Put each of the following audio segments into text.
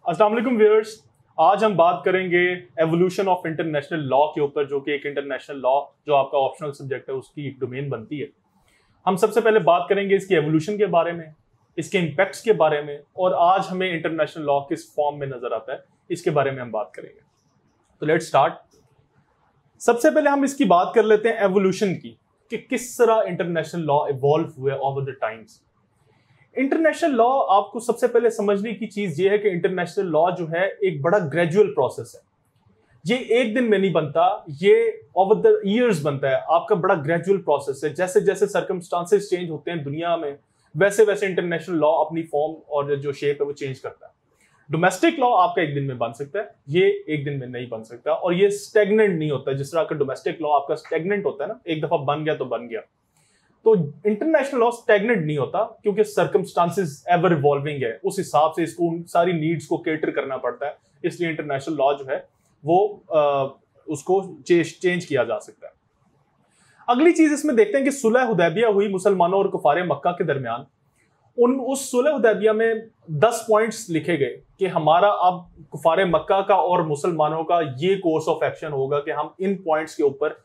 अस्सलाम वालेकुम व्यूअर्स। आज हम बात करेंगे एवोल्यूशन ऑफ इंटरनेशनल लॉ के ऊपर, जो कि एक इंटरनेशनल लॉ जो आपका ऑप्शनल सब्जेक्ट है उसकी एक डोमेन बनती है। हम सबसे पहले बात करेंगे इसकी एवोल्यूशन के बारे में, इसके इम्पैक्ट्स के बारे में, और आज हमें इंटरनेशनल लॉ किस फॉर्म में नजर आता है इसके बारे में हम बात करेंगे। तो लेट्स स्टार्ट। सबसे पहले हम इसकी बात कर लेते हैं एवोल्यूशन की, कि किस तरह इंटरनेशनल लॉ इवॉल्व हुए over the times. International law, आपको सबसे पहले समझने की चीज ये है कि इंटरनेशनल लॉ जो है एक बड़ा ग्रेजुअल प्रोसेस है। ये एक दिन में नहीं बनता, ये ओवर द ईयर्स बनता है। आपका बड़ा ग्रेजुअल प्रोसेस है। जैसे जैसे सर्कमस्टांसेस चेंज होते हैं दुनिया में, वैसे वैसे इंटरनेशनल लॉ अपनी फॉर्म और जो शेप है वो चेंज करता है। डोमेस्टिक लॉ आपका एक दिन में बन सकता है, ये एक दिन में नहीं बन सकता, और ये स्टेगनेंट नहीं होता। जिस तरह का डोमेस्टिक लॉ आपका स्टेगनेंट होता है ना, एक दफा बन गया तो बन गया, तो इंटरनेशनल लॉ स्टैग्नेंट नहीं होता, क्योंकि सर्कमस्टांसेस एवर इवॉल्विंग है। उस हिसाब से इसको उन सारी नीड्स को केटर करना पड़ता है, इसलिए इंटरनेशनल लॉ जो है वो उसको चेंज किया जा सकता है। अगली चीज इसमें देखते हैं कि सुलह हुदैबिया हुई मुसलमानों और कुफारे मक्का के दरमियान। उस सुलह हुदैबिया में 10 पॉइंट्स लिखे गए कि हमारा अब कुफारे मक्का का और मुसलमानों का ये कोर्स ऑफ एक्शन होगा कि हम इन पॉइंट्स के ऊपर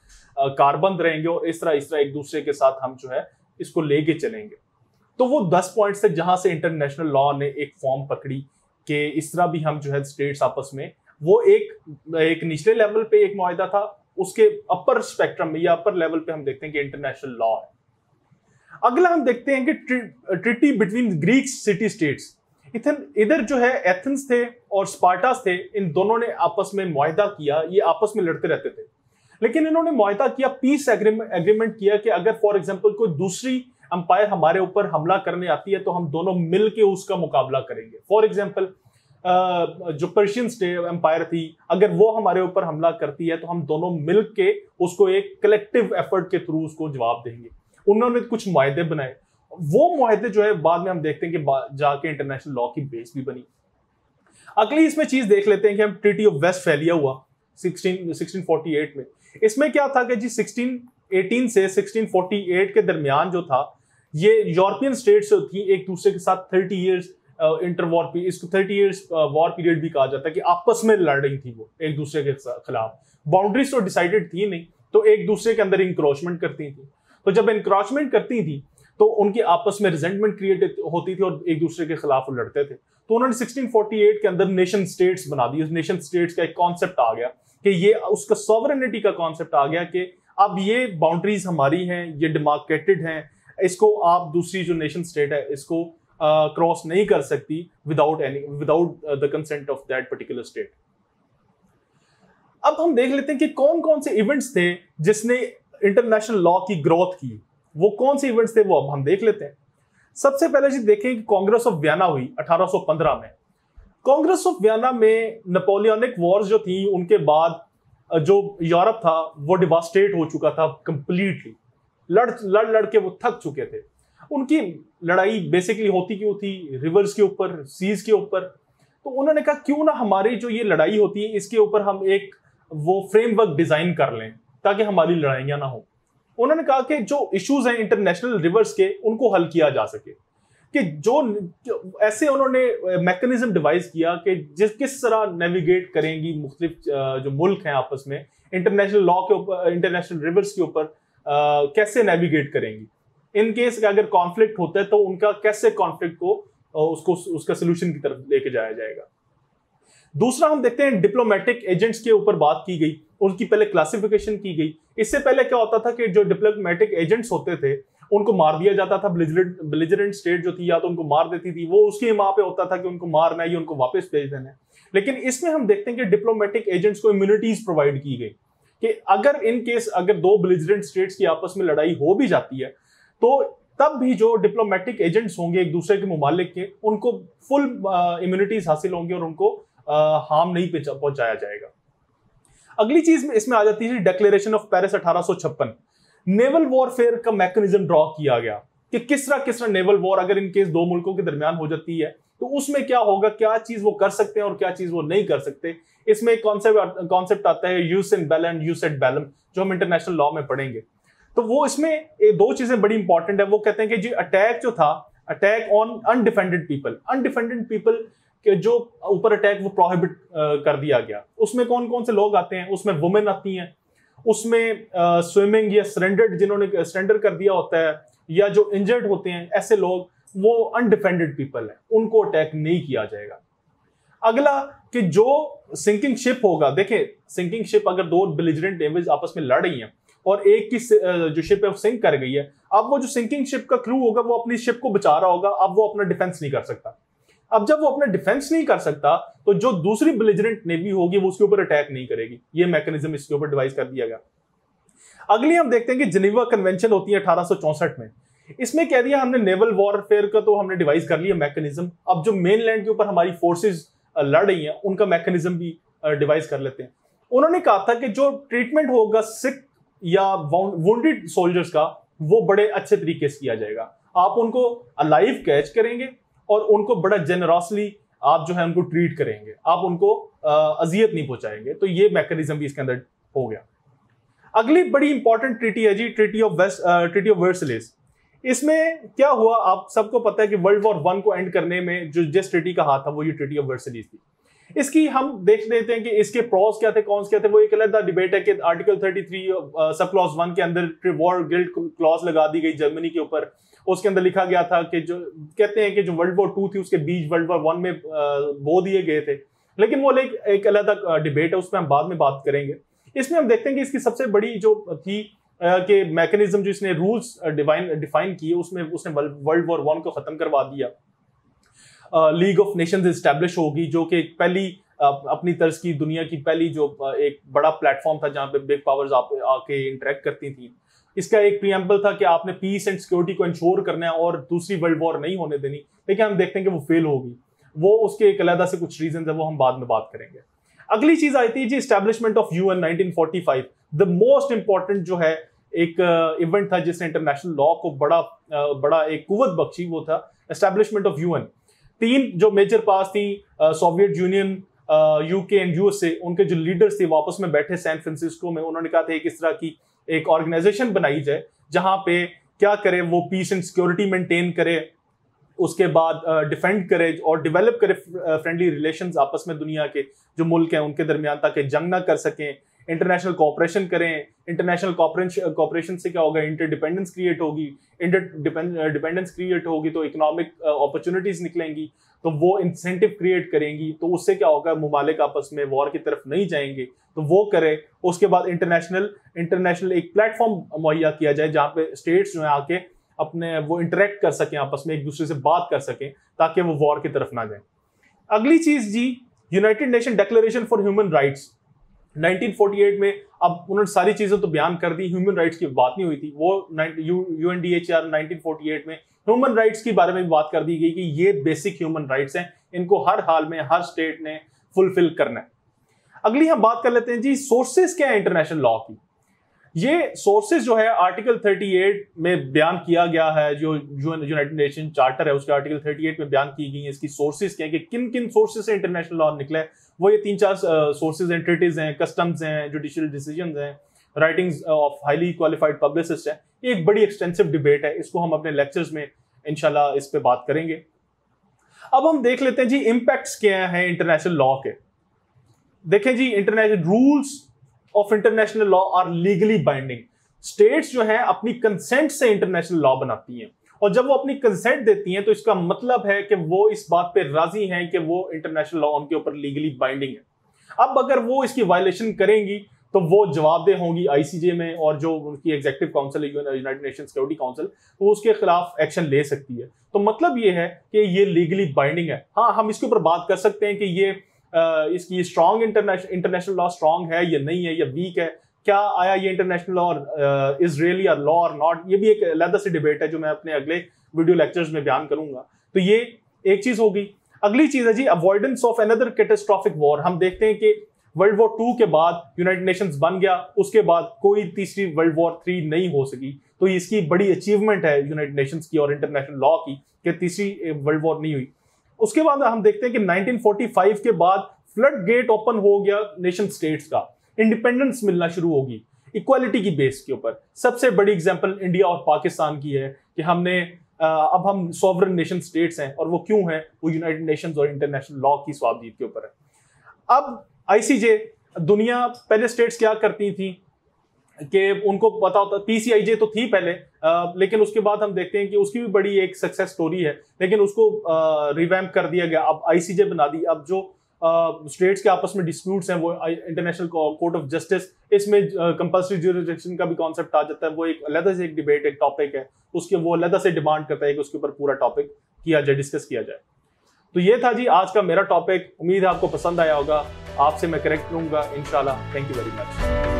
कारबंद रहेंगे और इस तरह एक दूसरे के साथ हम जो है इसको लेके चलेंगे। तो वो 10 पॉइंट्स थे जहां से इंटरनेशनल लॉ ने एक फॉर्म पकड़ी कि इस तरह भी हम जो है स्टेट्स आपस में, वो एक निचले लेवल पे एक मुआहिदा था, उसके अपर स्पेक्ट्रम में या अपर लेवल पे हम देखते हैं कि इंटरनेशनल लॉ है। अगला हम देखते हैं कि treaty between Greek city states. इधर जो है एथेंस थे और स्पार्टास थे, इन दोनों ने आपस में मुआहिदा किया। ये आपस में लड़ते रहते थे, लेकिन इन्होंने मुआहिदा किया, पीस एग्रीमेंट किया कि अगर फॉर एग्जांपल कोई दूसरी अंपायर हमारे ऊपर हमला करने आती है तो हम दोनों मिलके उसका मुकाबला करेंगे। फॉर एग्जांपल जो पर्शियन एम्पायर थी, अगर वो हमारे ऊपर हमला करती है तो हम दोनों मिलके उसको एक कलेक्टिव एफर्ट के थ्रू उसको जवाब देंगे। उन्होंने कुछ मुआहिदे बनाए, वो मुआहिदे जो है बाद में हम देखते हैं कि जाके इंटरनेशनल लॉ की बेस भी बनी। अगली इसमें चीज देख लेते हैं कि हम ट्रीटी ऑफ वेस्टफैलिया हुआ 1648 में। इसमें क्या था कि जी 1618 से 1648 के दरमियान जो था, ये यूरोपियन स्टेट्स थी एक दूसरे के साथ 30 इयर्स इंटरवॉर, इसको 30 इयर्स वॉर पीरियड भी कहा जाता है, कि आपस में लड़ रही थी वो एक दूसरे के खिलाफ। बाउंड्रीज तो डिसाइडेड थी नहीं, तो एक दूसरे के अंदर इंक्रोचमेंट करती थी। तो जब इंक्रोचमेंट करती थी तो उनकी आपस में रिजेंटमेंट क्रिएट होती थी और एक दूसरे के खिलाफ वो लड़ते थे। तो उन्होंने 1648 के अंदर नेशन स्टेट्स बना दी। उस नेशन स्टेट्स का एक कॉन्सेप्ट आ गया कि ये उसका सॉवरेनिटी का कॉन्सेप्ट आ गया कि अब ये बाउंड्रीज हमारी हैं, ये डिमार्केटेड हैं, इसको आप दूसरी जो नेशन स्टेट है इसको क्रॉस नहीं कर सकती without the consent of that particular state. अब हम देख लेते हैं कि कौन कौन से इवेंट्स थे जिसने इंटरनेशनल लॉ की ग्रोथ की। वो कौन से इवेंट्स थे वो अब हम देख लेते हैं। सबसे पहले जी देखें कि कांग्रेस ऑफ वियना हुई 1815 में। कांग्रेस ऑफ वियना में नेपोलियनिक वॉर्स जो थी, उनके बाद जो यूरोप था वो डिवास्टेट हो चुका था कंप्लीटली। लड़ के वो थक चुके थे। उनकी लड़ाई बेसिकली होती क्यों थी? रिवर्स के ऊपर, सीज के ऊपर। तो उन्होंने कहा क्यों ना हमारी जो ये लड़ाई होती है इसके ऊपर हम एक वो फ्रेमवर्क डिजाइन कर लें ताकि हमारी लड़ाइयां ना हो। उन्होंने कहा कि जो इश्यूज हैं इंटरनेशनल रिवर्स के, उनको हल किया जा सके। कि जो ऐसे उन्होंने मैकेनिज्म डिवाइस किया कि किस तरह नेविगेट करेंगी मुख्तलिफ जो मुल्क हैं आपस में इंटरनेशनल लॉ के ऊपर, इंटरनेशनल रिवर्स के ऊपर कैसे नेविगेट करेंगी। इन केस अगर कॉन्फ्लिक्ट होता है तो उनका कैसे कॉन्फ्लिक्ट को उसका सोल्यूशन की तरफ लेके जाया जाएगा। दूसरा हम देखते हैं डिप्लोमेटिक एजेंट्स के ऊपर बात की गई, उनकी पहले क्लासिफिकेशन की गई। इससे पहले क्या होता था कि जो डिप्लोमेटिक एजेंट्स होते थे उनको मार दिया जाता था। बेलिजरेंट स्टेट जो थी या तो उनको मार देती थी, वो उसके वहां पे होता था कि उनको मारना है या उनको वापस भेज देना है। लेकिन इसमें हम देखते हैं कि डिप्लोमेटिक एजेंट्स को इम्यूनिटीज प्रोवाइड की गई कि अगर इन केस अगर दो बेलिजरेंट स्टेट्स की आपस में लड़ाई हो भी जाती है तो तब भी जो डिप्लोमेटिक एजेंट्स होंगे एक दूसरे के मुमालिक के, उनको फुल इम्यूनिटीज हासिल होंगी और उनको हार्म नहीं पहुंचाया जाएगा। अगली चीज इसमें आ जाती है declaration of Paris 1856। Naval warfare का मैकेनिज्म ड्रॉ किया गया कि किस तरह नेवल वॉर अगर इन केस दो मुल्कों के दरमियान हो जाती है तो उसमें क्या होगा, क्या चीज वो कर सकते हैं और क्या चीज वो नहीं कर सकते। इसमें एक कॉन्सेप्ट आता है यूस इन बेल यूस एट बेलम, जो हम इंटरनेशनल लॉ में पढ़ेंगे। तो वो इसमें दो चीजें बड़ी इंपॉर्टेंट है। वो कहते हैं कि जी अटैक जो था, अटैक ऑन अनडिफेंडेड पीपल कि जो ऊपर अटैक वो प्रोहिबिट कर दिया गया। उसमें कौन कौन से लोग आते हैं? उसमें वुमेन आती हैं, उसमें स्विमिंग या सरेंडर्ड, जिन्होंने सरेंडर कर दिया होता है, या जो इंजर्ड होते हैं, ऐसे लोग, वो अनडिफेंडेड पीपल है, उनको अटैक नहीं किया जाएगा। अगला कि जो सिंकिंग शिप होगा, देखें सिंकिंग शिप अगर दो बेलिजरेंट नेवीज आपस में लड़ रही हैं और एक की जो शिप है वो सिंक कर गई है, अब वो जो सिंकिंग शिप का क्रू होगा वो अपनी शिप को बचा रहा होगा, अब वो अपना डिफेंस नहीं कर सकता। अब जब वो अपना डिफेंस नहीं कर सकता तो जो दूसरी बेलिजरेंट नेवी होगी वो उसके ऊपर अटैक नहीं करेगी। ये मैकेनिज्म इसके ऊपर डिवाइस कर दिया गया। अगली हम देखते हैं कि जिनेवा कन्वेंशन होती है 1864 में। इसमें कह दिया हमने नेवल वॉरफेयर का तो हमने डिवाइस कर लिया मैकेनिज्म, अब जो मेन लैंड के ऊपर हमारी फोर्सेज लड़ रही हैं उनका मैकेनिज्म भी डिवाइस कर लेते हैं। उन्होंने कहा था कि जो ट्रीटमेंट होगा सिक या वुंडेड सोल्जर्स का, वो बड़े अच्छे तरीके से किया जाएगा। आप उनको अलाइव कैच करेंगे और उनको बड़ा जेनरसली आप जो है उनको ट्रीट करेंगे, आप उनको अजियत नहीं पहुंचाएंगे। तो ये मैकेनिज्म भी इसके अंदर हो गया। अगली बड़ी इंपॉर्टेंट ट्रीटी है जी, ट्रीटी ऑफ वर्सलेस। इसमें क्या हुआ, आप सबको पता है कि वर्ल्ड वॉर 1 को एंड करने में जो जिस ट्रीटी का हाथ था वो ये ट्रीटी ऑफ वर्सलेस थी। इसकी हम देख लेते हैं कि इसके प्रोस क्या थे, कॉन्स क्या थे। वो एक अलग डिबेट है कि आर्टिकल 33 सब क्लॉज 1 के अंदर वॉर गिल्ट क्लॉज लगा दी गई जर्मनी के ऊपर। उसके अंदर लिखा गया था कि जो कहते हैं कि जो वर्ल्ड वॉर 2 थी उसके बीच वर्ल्ड वॉर 1 में बो दिए गए थे, लेकिन वो एक अलग डिबेट है, उसमें हम बाद में बात करेंगे। इसमें हम देखते हैं कि इसकी सबसे बड़ी जो थी कि मैकेनिज्म जो इसने रूल्स डिफाइन किए, उसमें उसने वर्ल्ड वॉर 1 को खत्म करवा दिया। लीग ऑफ नेशंस एस्टैब्लिश होगी, जो कि पहली अपनी तर्ज की दुनिया की पहली जो एक बड़ा प्लेटफॉर्म था जहां पे बिग पावर्स आके इंटरेक्ट करती थी। इसका एक प्रीएम्बल था कि आपने पीस एंड सिक्योरिटी को इंश्योर करना है और दूसरी वर्ल्ड वॉर नहीं होने देनी, लेकिन हम देखते हैं कि वो फेल होगी। वो उसके एक अलग से कुछ रीजन है, वो हम बाद में बात करेंगे। अगली चीज आई थी जी establishment of UN 1945। The most important जो है एक इवेंट था जिसने इंटरनेशनल लॉ को बड़ा एक कुव्वत बख्शी, वो था एस्टैब्लिशमेंट ऑफ यूएन। 3 जो मेजर पास थी, Soviet union, UK and USA, उनके जो लीडर्स थे वापस में बैठे सैन फ्रांसिस्को में। उन्होंने कहा था किस तरह की एक ऑर्गेनाइजेशन बनाई जाए जहां पे क्या करे, वो पीस एंड सिक्योरिटी मेंटेन करे, उसके बाद डिफेंड करे और डेवलप करे फ्रेंडली रिलेशंस आपस में दुनिया के जो मुल्क हैं उनके दरमियान, ताकि जंग ना कर सकें। इंटरनेशनल कोऑपरेशन करें। इंटरनेशनल कोऑपरेशन से क्या होगा, इंटरडिपेंडेंस क्रिएट होगी। इंटरडिपेंडेंस क्रिएट होगी तो इकोनॉमिक अपॉर्चुनिटीज निकलेंगी, तो वो इंसेंटिव क्रिएट करेंगी, तो उससे क्या होगा, मुमालिक आपस में वॉर की तरफ नहीं जाएंगे, तो वो करे। उसके बाद इंटरनेशनल एक प्लेटफॉर्म मुहैया किया जाए जहां पे स्टेट्स जो है आके अपने वो इंटरेक्ट कर सकें, आपस में एक दूसरे से बात कर सकें, ताकि वो वॉर की तरफ ना जाए। अगली चीज जी, United Nation declaration for human rights 1948 में। अब उन्होंने सारी चीजें तो बयान कर दी, ह्यूमन राइट्स की बात नहीं हुई थी। वो यूएनडीएचआर 1948 में ह्यूमन राइट्स के बारे में भी बात कर दी गई कि ये बेसिक ह्यूमन राइट्स हैं, इनको हर हाल में हर स्टेट ने फुलफिल करना है। अगली हम बात कर लेते हैं जी, सोर्सेस क्या है इंटरनेशनल लॉ की। ये सोर्सेज जो है आर्टिकल 38 में बयान किया गया है, जो यूनाइटेड नेशन चार्टर है उसके आर्टिकल 38 में बयान की गई है। इसकी सोर्सेज क्या है कि किन किन सोर्सेज से इंटरनेशनल लॉ निकला है, वो ये 3-4 सोर्सेज हैं, ट्रीटीज हैं, कस्टम्स हैं, जुडिशियल डिसीजंस हैं, writings of highly qualified publicist हैं। ये एक बड़ी एक्सटेंसिव डिबेट है, इसको हम अपने लेक्चर्स में इंशाल्लाह इस पे बात करेंगे। अब हम देख लेते हैं जी इंपैक्ट्स क्या हैं इंटरनेशनल लॉ के। देखें जी, international rules of international law are legally binding. States जो है अपनी कंसेंट से इंटरनेशनल लॉ बनाती हैं, और जब वो अपनी कंसेंट देती हैं तो इसका मतलब है कि वो इस बात पे राजी हैं कि वो इंटरनेशनल लॉ उनके ऊपर लीगली बाइंडिंग है। अब अगर वो इसकी वायलेशन करेंगी तो वो जवाबदेह होंगी आईसीजे में, और जो उनकी एग्जीक्यूटिव काउंसिल है यूनाइटेड नेशन सिक्योरिटी काउंसिल, वो उसके खिलाफ एक्शन ले सकती है। तो मतलब ये है कि ये लीगली बाइंडिंग है। हाँ, हम इसके ऊपर बात कर सकते हैं कि ये इसकी स्ट्रॉन्ग इंटरनेशनल लॉ स्ट्रॉन्ग है या नहीं है या वीक है, क्या आया ये international law is really a law और नॉट। ये भी एक अलग से डिबेट है जो मैं अपने अगले वीडियो लेक्चर्स में बयान करूंगा। तो ये एक चीज होगी। अगली चीज है जी avoidance of another catastrophic war. हम देखते हैं कि वर्ल्ड वॉर 2 के बाद यूनाइटेड नेशंस बन गया, उसके बाद कोई तीसरी वर्ल्ड वॉर 3 नहीं हो सकी। तो इसकी बड़ी अचीवमेंट है यूनाइटेड नेशंस की और इंटरनेशनल लॉ की कि तीसरी वर्ल्ड वॉर नहीं हुई। उसके बाद हम देखते हैं कि 1945 के बाद फ्लड गेट ओपन हो गया नेशन स्टेट्स का, इंडिपेंडेंस मिलना शुरू होगी इक्वालिटी की बेस के ऊपर। सबसे बड़ी एग्जांपल इंडिया और पाकिस्तान की है कि हमने अब हम सॉवरन नेशन स्टेट्स हैं, और वो क्यों हैं? वो यूनाइटेड नेशंस और इंटरनेशनल लॉ की स्वाबदीद के ऊपर है। अब आईसीजे, दुनिया पहले स्टेट्स क्या करती थी कि उनको पता होता, पीसीआईजे तो थी पहले, लेकिन उसके बाद हम देखते हैं कि उसकी भी बड़ी एक सक्सेस स्टोरी है, लेकिन उसको रिवैम्प कर दिया गया, अब आईसीजे बना दी। अब जो स्टेट्स के आपस में डिस्प्यूट्स हैं वो इंटरनेशनल कोर्ट ऑफ जस्टिस, इसमें कंपल्सरी ज्यूरिसडिक्शन का भी कॉन्सेप्ट आ जाता है। वो एक अलग से एक डिबेट, एक टॉपिक है, उसके वो अलग से डिमांड करता है कि उसके ऊपर पूरा टॉपिक किया जाए, डिस्कस किया जाए। तो ये था जी आज का मेरा टॉपिक। उम्मीद है आपको पसंद आया होगा। आपसे मैं करेक्ट लूंगा इंशाल्लाह। Thank you very much.